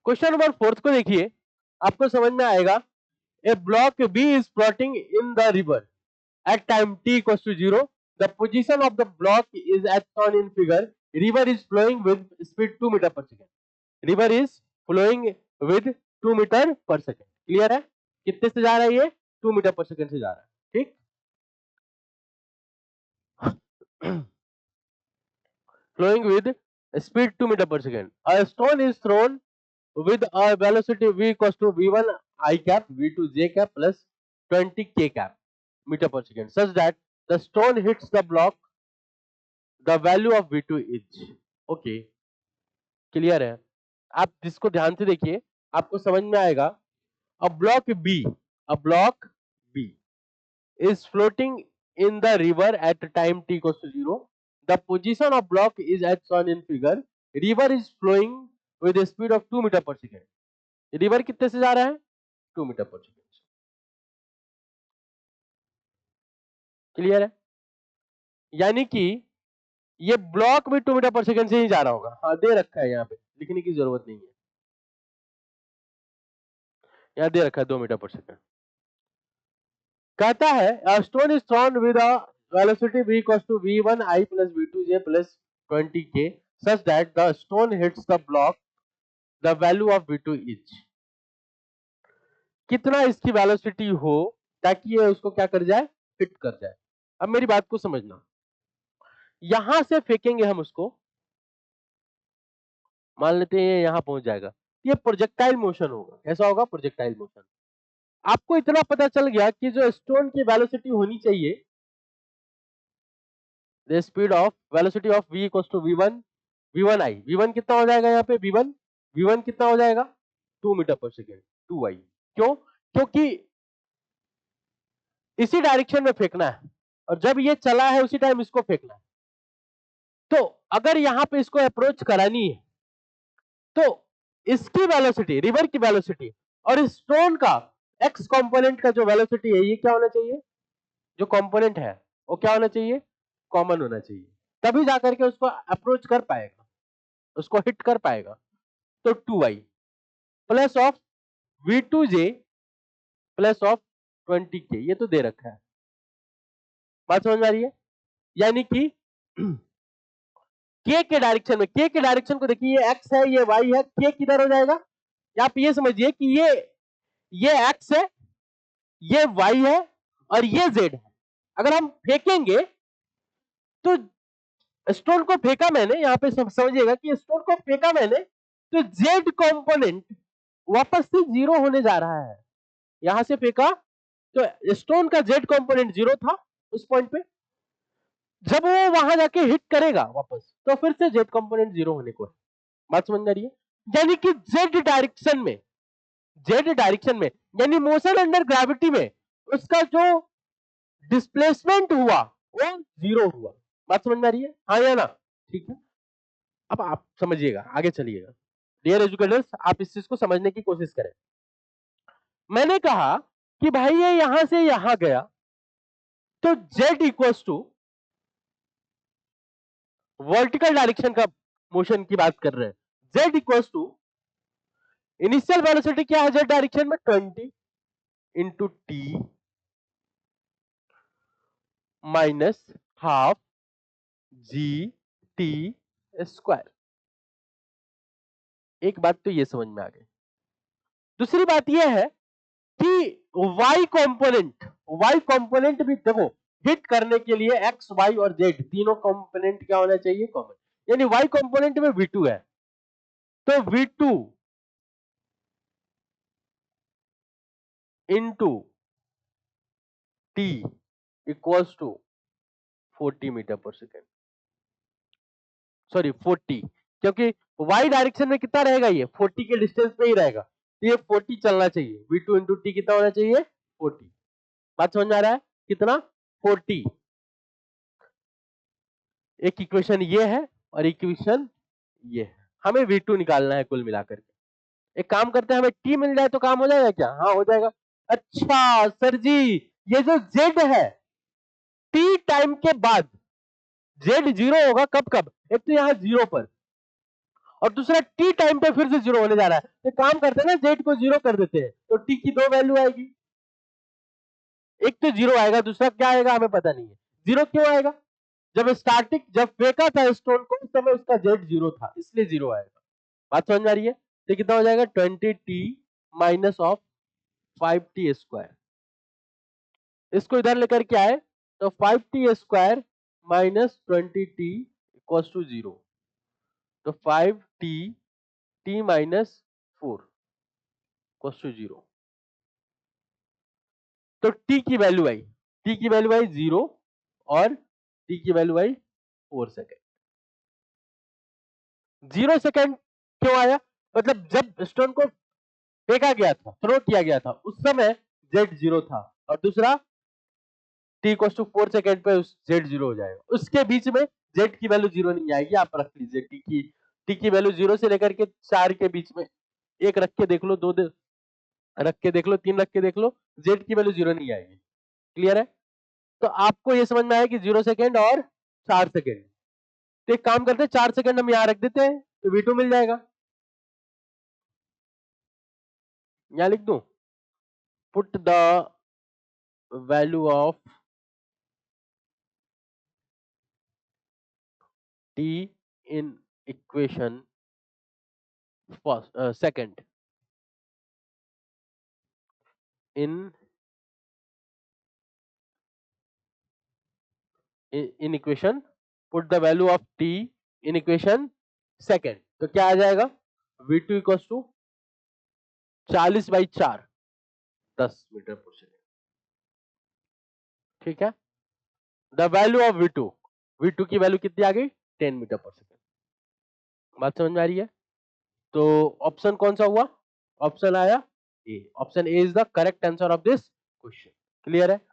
Question number 4 को देखिए, आपको समझ में आएगा। A block B is floating in the river at time t equals to 0. The position of the block is as shown in figure. River is flowing with speed 2 meter per second. River is flowing with 2 meter per second. Clear है? कितने से जा रहा है ये? 2 metre पर second से जा रहा है। ठीक, flowing with speed 2 meter per second. A stone is thrown with a velocity v equals to v1 I cap v2 j cap plus 20 k cap meter per second, such that the stone hits the block. The value of v2 is okay. Clear है? आप जिसको ध्यान से देखिए, आपको समझ में आएगा। a block b is floating in the river at time t equals to 0. The position of block is as shown in figure. River is flowing with a speed of 2 meter per second. River कितने से जा रहा है? 2 metre पर second. Clear है? यानी कि ये ब्लॉक भी 2 मीटर पर सेकंड से ही जा रहा होगा। हाँ, दे रखा है, यहाँ पे लिखने की जरूरत नहीं है, यहाँ दे रखा है 2 मीटर पर सेकंड। कहता है a stone is thrown with a velocity v equals to v1 I plus v2 j plus 20 k such that the stone hits the block. The value of v2 is, कितना इसकी velocity हो ताकि ये उसको क्या कर जाए? हिट कर जाए। अब मेरी बात को समझना, यहां से फेंकेंगे हम उसको, मान लेते हैं यहां पहुंच जाएगा, ये प्रोजेक्टाइल मोशन होगा। कैसा होगा? Projectile motion. आपको इतना पता चल गया कि जो स्टोन की वेलोसिटी होनी चाहिए, the speed of velocity of v equals to v1 i। v1 कितना हो जाएगा यहाँ पे? v1 कितना हो जाएगा? 2 मीटर पर सेकेंड, 2i। क्यों? क्योंकि इसी डायरेक्शन में फेंकना है, और जब ये चला है उसी टाइम इसको फेंकना है। तो अगर यहाँ पे इसको अप्रोच करानी है, तो इसकी वेलोसिटी, रिवर की वेलोसिटी और इस स्टोन का एक्स कंपोनेंट का जो वेलोसिटी है, ये क्या होना चाहिए? जो कंपोनेंट है वो क्या होना चाहिए? कॉमन होना चाहिए। तभी जाकर के उसको अप्रोच कर पाएगा, उसको हिट कर पाएगा। तो 2i plus of v2j plus of 20k, ये तो दे रखा है। बात समझ में आ रही है? यानी कि k के डायरेक्शन में, k के डायरेक्शन को देखिए, ये x है, ये y है, k किधर हो जाएगा? आप ये समझिए कि ये x है, ये y है और ये z है। अगर हम फेंकेंगे तो स्टोन को फेंका मैंने, यहां पे समझिएगा कि स्टोन को फेंका मैंने, तो z कंपोनेंट वापस से 0 होने जा रहा है। यहां से फेंका तो स्टोन का z कंपोनेंट 0 था उस पॉइंट पे, जब वो वहां जाके हिट करेगा वापस, तो फिर से z कंपोनेंट 0 होने को है। बात समझ में आ रही है? यानी कि z डायरेक्शन में यानी मोशन अंडर ग्रेविटी में उसका जो डिस्प्लेसमेंट हुआ वो 0 हुआ। बात समझ में आ रही है? हाँ या ना? ठीक है, अब आप समझिएगा, आगे चलिएगा। डियर एजुकेटर्स, आप इस चीज को समझने की कोशिश करें। मैंने कहा कि भाई ये यहां से यहां गया, तो z equals to vertical direction का मोशन की बात कर रहे हैं। z equals to initial velocity क्या है z डायरेक्शन में? 20 into t minus half g t square. एक बात तो ये समझ में आ गई। दूसरी बात ये है कि y कंपोनेंट भी देखो, हिट करने के लिए x, y और z तीनों कंपोनेंट क्या होना चाहिए? कॉमन। यानी y कंपोनेंट में v2 है, तो v2 into t equals to 40 metre per second, sorry 40, क्योंकि y डायरेक्शन में कितना रहेगा? ये 40 के डिस्टेंस पे ही रहेगा, तो ये 40 चलना चाहिए। v2 इंटू टी कितना होना चाहिए? 40। बात समझ में आ रहा है? कितना? 40। एक इक्वेशन ये है और इक्वेशन ये है। हमें v2 निकालना है कुल मिलाकर के। एक काम करते हैं, हमें t मिल जाए तो काम हो जाएगा क्या? हाँ, हो जाएगा। अच्छा सर जी, ये जो z है, t टाइम के बाद z 0 होगा। कब? एक तो यहाँ 0 पर, और दूसरा टी टाइम पे फिर से जीरो होने जा रहा है, तो काम करते हैं ना, जेड को जीरो कर देते हैं, तो टी की दो वैल्यू आएगी, एक तो जीरो आएगा, दूसरा क्या आएगा हमें पता नहीं है। जीरो क्यों आएगा? जब फेंका था स्टोन को उस समय उसका जेड जीरो था, इसलिए जीरो आएगा। बात समझ में आ रही है? तो कितना हो जाएगा 20t minus of 5t square. इसको इधर लेकर के आए तो 5t square minus 20t equals to zero, तो 5t t minus 4 equals to zero. तो t की वैल्यू आई, t की वैल्यू आई जीरो और t की वैल्यू आई 4 सेकेंड। 0 सेकेंड क्यों आया? मतलब जब स्टोन को फेंका गया था, थ्रो किया गया था, उस समय जेड जीरो था, और दूसरा टी इक्वल टू 4 सेकेंड पे जेड जीरो हो जाएगा। उसके बीच में जेड की वैल्यू जीरो नहीं आएगी, आप रख लीजिए टी की वैल्यू जीरो से लेकर के 4 के बीच में, एक रख के देख लो, दो रख के देख लो, तीन रख के देख लो, जेड की वैल्यू जीरो नहीं आएगी। क्लियर है? तो आपको ये समझ में आया कि 0 सेकेंड और 4 सेकेंड। तो एक काम करते हैं, 4 सेकेंड हम यहाँ रख देते हैं, तो V2 मिल जाएगा। यहाँ लिख दूं, put the value of t in equation first second in in equation, put the value of t in equation second, तो क्या आ जाएगा V2 equal to 40/4 10 metre per second. ठीक है, द वैल्यू ऑफ V2 की वैल्यू कितनी आ गई 10 metre per second. बात समझ में आ रही है? तो ऑप्शन कौन सा हुआ? ऑप्शन आया A, option A is the correct answer of this question. Clear है?